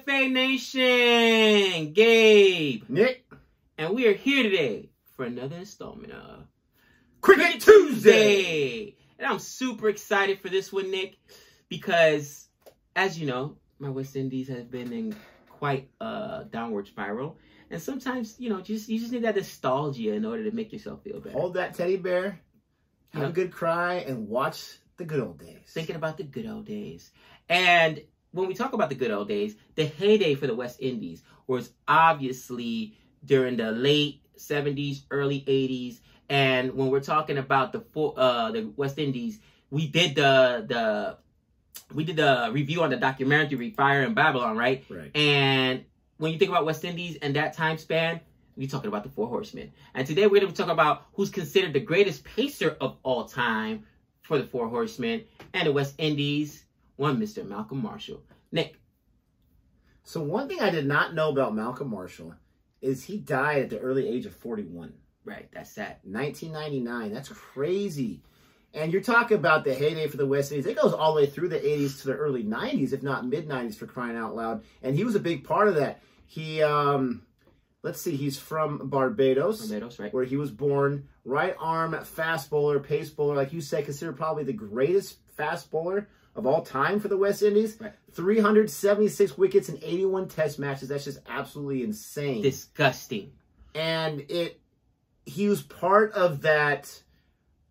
BFA Nation, Gabe, Nick, and we are here today for another installment of Cricket Tuesday. And I'm super excited for this one, Nick, because as you know, my West Indies has been in quite a downward spiral. And sometimes, you just need that nostalgia in order to make yourself feel better. Hold that teddy bear, have a good cry, and watch the good old days. Thinking about the good old days. And when we talk about the good old days, the heyday for the West Indies was obviously during the late 70s, early 80s. And when we're talking about the West Indies, we did the review on the documentary Fire in Babylon, right? Right. And when you think about West Indies and that time span, we're talking about the Four Horsemen. And today we're going to talk about who's considered the greatest pacer of all time for the Four Horsemen and the West Indies. One Mr. Malcolm Marshall. Nick. So one thing I did not know about Malcolm Marshall is he died at the early age of 41. Right, that's sad. 1999. That's crazy. And you're talking about the heyday for the West Indies. It goes all the way through the 80s to the early 90s, if not mid-90s, for crying out loud. And he was a big part of that. He, let's see, he's from Barbados. Barbados, right. Where he was born. Right arm fast bowler, pace bowler. Like you said, considered probably the greatest fast bowler of all time for the West Indies. Right. 376 wickets in 81 test matches. That's just absolutely insane. Disgusting. And he was part of that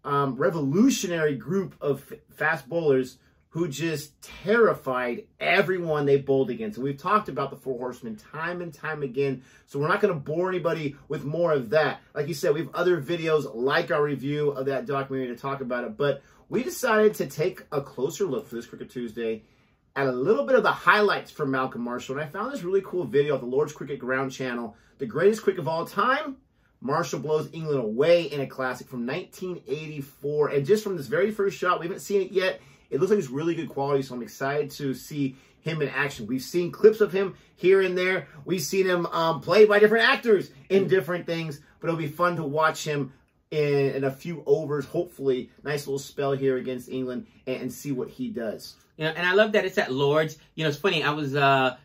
revolutionary group of fast bowlers who just terrified everyone they bowled against. And we've talked about the Four Horsemen time and time again, so we're not going to bore anybody with more of that. Like you said, we have other videos like our review of that documentary to talk about it, but we decided to take a closer look for this Cricket Tuesday at a little bit of the highlights from Malcolm Marshall. And I found this really cool video of the Lord's Cricket Ground channel, the greatest cricket of all time. Marshall blows England away in a classic from 1984. And just from this very first shot, we haven't seen it yet. It looks like it's really good quality, so I'm excited to see him in action. We've seen clips of him here and there. We've seen him played by different actors in different things, but it'll be fun to watch him in a few overs, hopefully. Nice little spell here against England and see what he does. And I love that it's at Lord's. It's funny. I was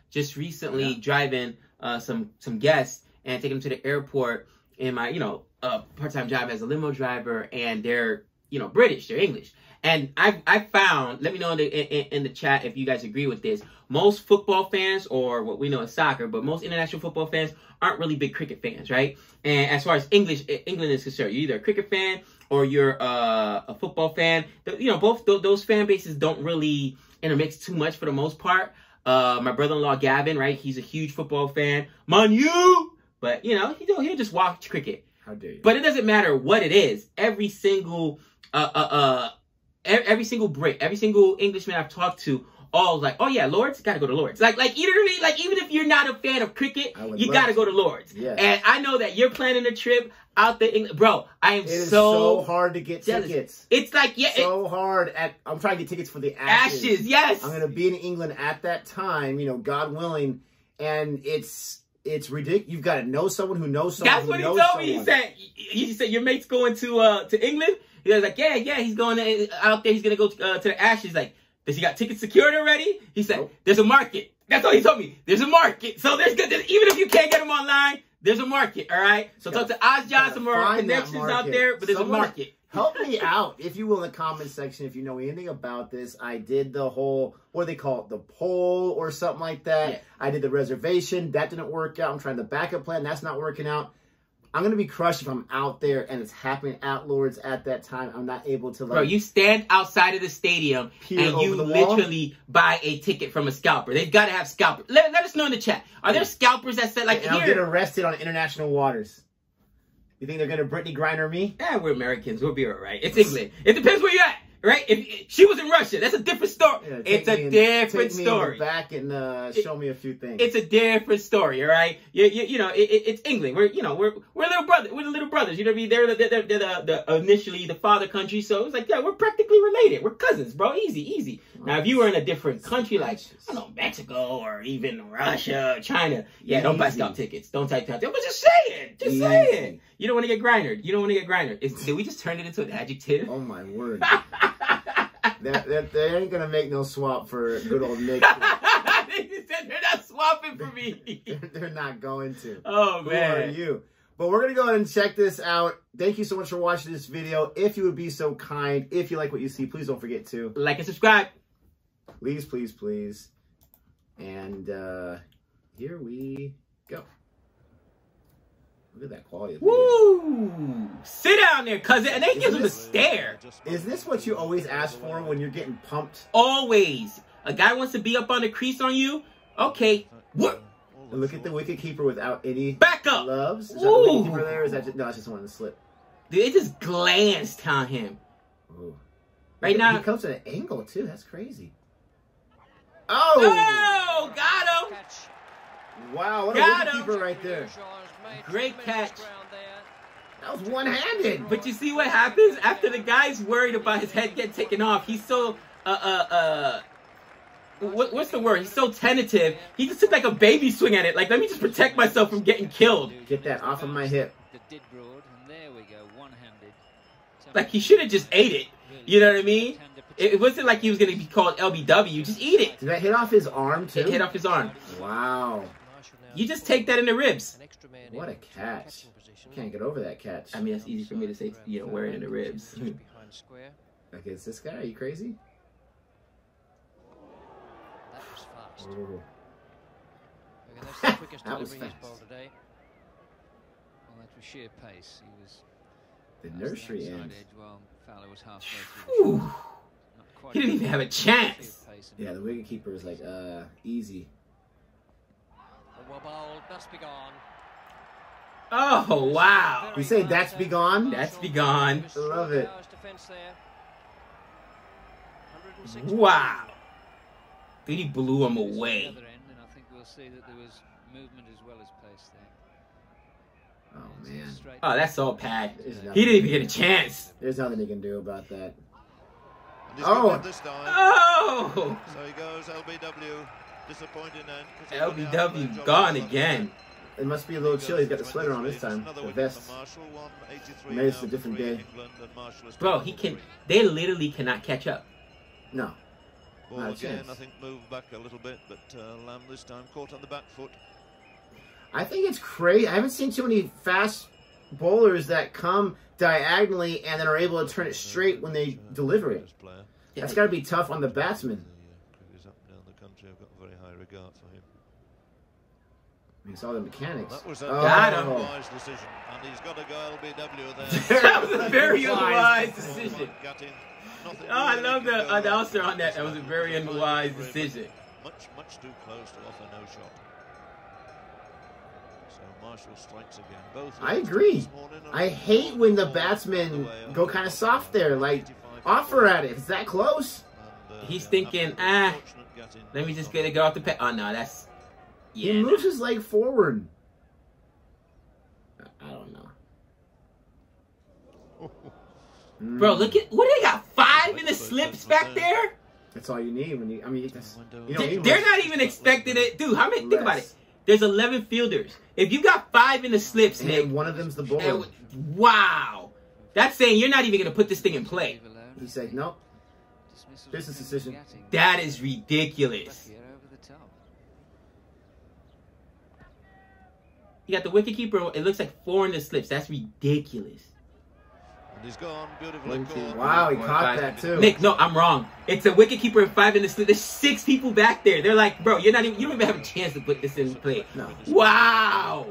just recently driving some guests and taking them to the airport in my, part-time job as a limo driver, and they're, British, they're English. And I found, let me know in the chat if you guys agree with this, most football fans, or what we know as soccer, but most international football fans aren't really big cricket fans, right? And as far as England is concerned, you're either a cricket fan or you're a football fan. Both those fan bases don't really intermix too much for the most part. My brother-in-law, Gavin, right? He's a huge football fan. Man U! But, he'll just watch cricket. How dare you? But it doesn't matter what it is. Every single Brit, every single Englishman I've talked to, all like, oh yeah, Lord's, gotta go to Lord's. Like even if you're not a fan of cricket, you gotta go to Lord's. Yes. And I know that you're planning a trip out there, bro. I am It is so hard to get tickets. It's like, so hard. I'm trying to get tickets for the Ashes. Yes. I'm gonna be in England at that time, God willing, and it's ridiculous. You've got to know someone who knows someone. That's what he told me. He said your mate's going to England. He was like, yeah, he's going out there. He's gonna go to the Ashes. Like, does he got tickets secured already? He said, There's a market. That's all he told me. There's a market. So there's even if you can't get them online, there's a market. All right. So talk to Oz Johnson, more connections out there, but there's a market. Help me out, if you will, in the comment section if you know anything about this. I did the whole, what do they call it, the poll or something like that. Yeah. I did the reservation. That didn't work out. I'm trying the backup plan. That's not working out. I'm going to be crushed if I'm out there and it's happening at Lord's at that time. I'm not able to, Bro, you stand outside of the stadium and you literally buy a ticket from a scalper. They've got to have scalpers. Let us know in the chat. Are there scalpers that said, like, and I'll get arrested on international waters. You think they're going to Brittany Griner me? Yeah, we're Americans. We'll be all right. It's England. It depends where you're at, right? If she was in Russia, that's a different story. Yeah, it's a different story. Take me back and show me a few things. It's a different story, all right? It's England. We're little brothers. We're the little brothers. You know what I mean? They're initially the father country, so it's like, yeah, we're practically related. We're cousins, bro. Easy. Now, if you were in a different country like, I don't know, Mexico or even Russia or China, yeah, don't buy scalp tickets. Don't type out there. But just saying. You don't want to get grindered. Did we just turn it into an adjective? Oh, my word. They ain't going to make no swap for good old Nick. said they're not swapping for me. They're not going to. Oh, man. Who are you? But we're going to go ahead and check this out. Thank you so much for watching this video. If you would be so kind, if you like what you see, please don't forget to like and subscribe. Please, please, please. And here we go. Look at that quality of video. Woo! Sit down there, cousin. And they give him a stare. Is this what you always ask for when you're getting pumped? Always. A guy wants to be up on the crease on you? Okay. What? And look at the wicketkeeper without any Back up. gloves. Is that the wicketkeeper there? Or is that just, no, it's just one to slip. Dude, it just glanced on him. Ooh. Right now. He comes at an angle, too. That's crazy. Oh! Got him. Wow, what a wicketkeeper right there. Great catch. That was one-handed. But you see what happens after the guy's worried about his head getting taken off. He's so what's the word? He's so tentative. He just took like a baby swing at it. Like, let me just protect myself from getting killed. Get that off of my hip. Like, he should have just ate it. You know what I mean? It wasn't like he was going to be called LBW. Just eat it. Did that hit off his arm, too? It hit off his arm. Wow. You just take that in the ribs. What a catch. Can't get over that catch. I mean, that's easy for me to say, you know, wear it in the ribs. Like, it's this guy? Are you crazy? Ooh. That was fast. The nursery end. Whew. He didn't even have a chance. Yeah, the wicketkeeper is like, easy. Oh, wow. You say that's be gone? That's be gone. I love it. Wow. Dude, he blew him away. Oh, man. Oh, that's all Pat. He didn't even get a chance. There's nothing he can do about that. Oh! Oh! So he goes LBW. Disappointing end. LBW gone again. It must be a little chilly. He's got the sweater on this time. The vest. Maybe it's a different day. Bro, they literally cannot catch up. No. Ball again, I think, moved back a little bit, but Lamb this time caught on the back foot. I think it's crazy. I haven't seen too many fast bowlers that come diagonally and then are able to turn it straight when they deliver it. That's got to be tough on the batsman. He saw the mechanics. That was a wise decision, and he's got to go LBW there. That was a very unwise decision. Oh, I love the announcer on that. That was a very unwise decision. Much too close to offer no shot. So Marshall strikes again. Both I agree. I hate when the batsmen go kind of soft there. Like, offer at it. It's that close. He's thinking, let me just get it go off the pad. Oh, no, that's... Yeah, he moves his leg forward. I don't know. Bro, look at... What, they got 5 in the slips back there? That's all you need when you... I mean, that's, they're not even expecting it. Dude, how many... Think about it. There's 11 fielders. If you got 5 in the slips, Nick... one of them's the bowler. Wow. That's saying you're not even going to put this thing in play. He said, nope. Business decision. That is ridiculous. You got the wicketkeeper. It looks like 4 in the slips. That's ridiculous. And he's gone. Beautifully caught. Wow, he caught that too. Nick, no, I'm wrong. It's a wicketkeeper and 5 in the slip. There's 6 people back there. They're like, bro, you don't even have a chance to put this in play. No. Wow.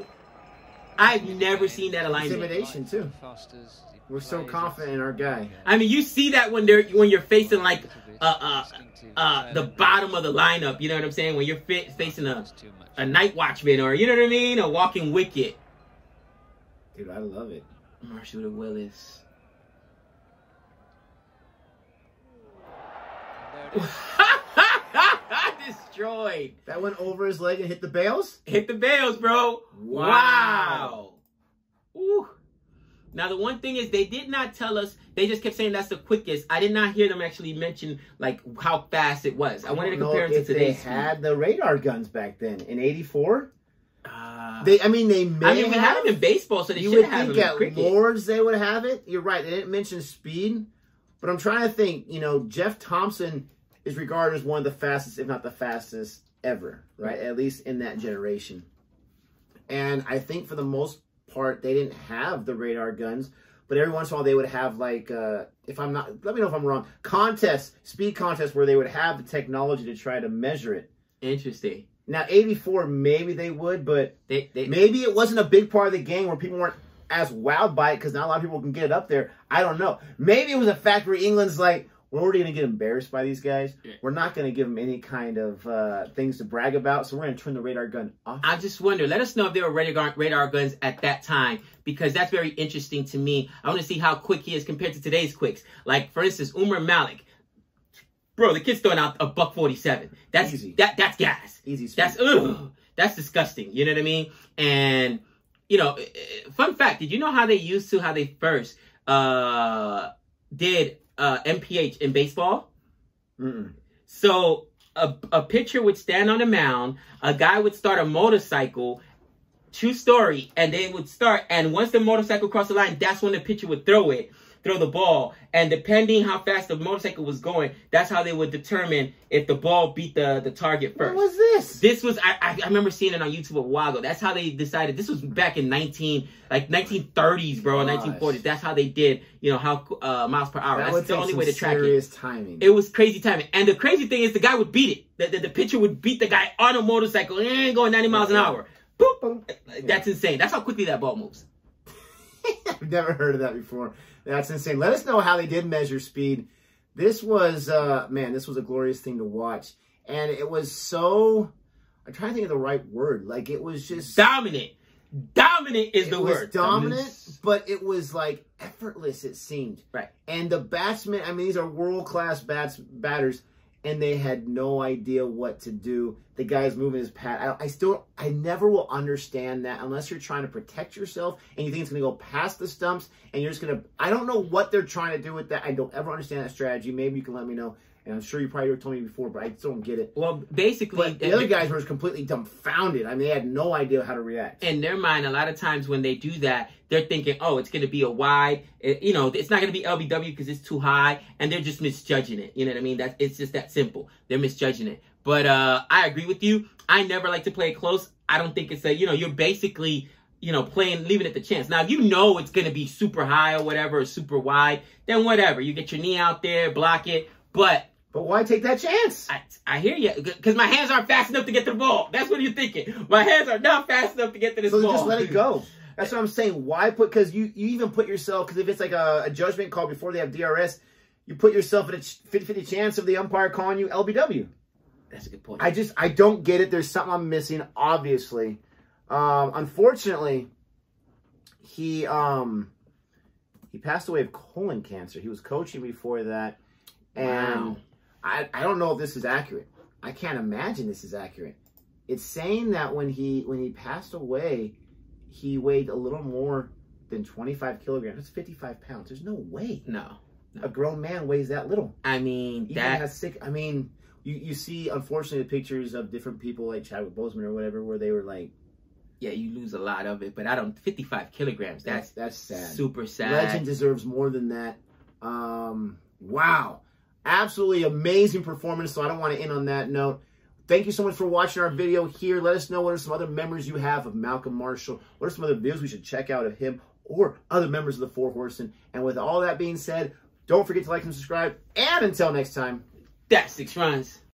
I've never seen that alignment. Intimidation too. We're so confident in our guy. I mean, you see that when you're facing like the bottom of the lineup. You know what I'm saying? When you're facing a night watchman, or you know what I mean, a walking wicket. Dude, I love it. Marshall to Willis. Destroyed. That went over his leg and hit the bails? Hit the bails, bro. Wow. Ooh. Now, the one thing is they did not tell us. They just kept saying that's the quickest. I did not hear them actually mention, like, how fast it was. I wanted to compare it to today's speed. They had the radar guns back then. In 84? We had them in baseball, so they should have them in cricket. You would think at Lords they would have it. You're right. They didn't mention speed. But I'm trying to think, Jeff Thompson is regarded as one of the fastest, if not the fastest, ever, right? At least in that generation. And I think for the most part, they didn't have the radar guns, but every once in a while they would have like, if I'm not, let me know if I'm wrong, speed contests where they would have the technology to try to measure it. Interesting. Now, 84, maybe they would, but maybe it wasn't a big part of the game where people weren't as wowed by it because not a lot of people can get it up there. I don't know. Maybe it was a fact where England's like, we're already going to get embarrassed by these guys. We're not going to give them any kind of things to brag about, so we're going to turn the radar gun off. I just wonder. Let us know if there were radar guns at that time, because that's very interesting to me. I want to see how quick he is compared to today's quicks. Like, for instance, Umar Malik. Bro, the kid's throwing out a $147. That's easy. That's gas. Easy speed. That's disgusting. You know what I mean? And, you know, fun fact, did you know how they first did MPH in baseball? So a pitcher would stand on the mound, a guy would start a motorcycle, true story, and they would start, and once the motorcycle crossed the line, that's when the pitcher would throw the ball, and depending how fast the motorcycle was going, that's how they would determine if the ball beat the target first. What was this? This was, I remember seeing it on YouTube a while ago. That's how they decided. This was back in 1930s, bro, 1940s. That's how they did, you know, how miles per hour. That's the only way to track it. Serious timing. It was crazy timing. And the crazy thing is the guy would beat it. The pitcher would beat the guy on a motorcycle and going 90 miles an hour. Boop, boop. That's insane. That's how quickly that ball moves. I've never heard of that before. That's insane. Let us know how they did measure speed. This was, man, this was a glorious thing to watch. And it was so, I'm trying to think of the right word. Like, it was just... Dominant. Dominant is the word. It was dominant, but it was, like, effortless, it seemed. Right. And the batsmen, I mean, these are world-class batters, and they had no idea what to do. The guy's moving his pad. I never will understand that unless you're trying to protect yourself and you think it's going to go past the stumps and you're just going to, I don't know what they're trying to do with that. I don't ever understand that strategy. Maybe you can let me know. And I'm sure you probably told me before, but I still don't get it. Well, basically... But the other guys were completely dumbfounded. I mean, they had no idea how to react. In their mind, a lot of times when they do that, they're thinking, oh, it's going to be a wide. You know, it's not going to be LBW because it's too high. And they're just misjudging it. You know what I mean? It's just that simple. They're misjudging it. But I agree with you. I never like to play it close. I don't think it's a, you know, you're basically... you know, leaving it the chance. Now, if you know it's going to be super high or whatever, or super wide, then whatever. You get your knee out there, block it. But why take that chance? I hear you. Because my hands aren't fast enough to get to the ball. That's what you're thinking. My hands are not fast enough to get to this ball. So just let it go. That's what I'm saying. Why put, because you even put yourself, because if it's like a judgment call before they have DRS, you put yourself at a 50-50 chance of the umpire calling you LBW. That's a good point. I don't get it. There's something I'm missing, obviously. Unfortunately, he passed away of colon cancer. He was coaching before that. And wow. I don't know if this is accurate. I can't imagine this is accurate. It's saying that when he passed away, he weighed a little more than 25 kilograms. That's 55 pounds. There's no way. No. A grown man weighs that little. I mean, you see, unfortunately, the pictures of different people like Chadwick Boseman or whatever, where they were like, yeah, you lose a lot of it, but 55 kilograms. That's sad. Super sad. Legend deserves more than that. Wow. Absolutely amazing performance, so I don't want to end on that note. Thank you so much for watching our video here. Let us know what are some other memories you have of Malcolm Marshall. What are some other videos we should check out of him or other members of the Four Horsemen? And with all that being said, don't forget to like and subscribe. And until next time, that's 6 runs.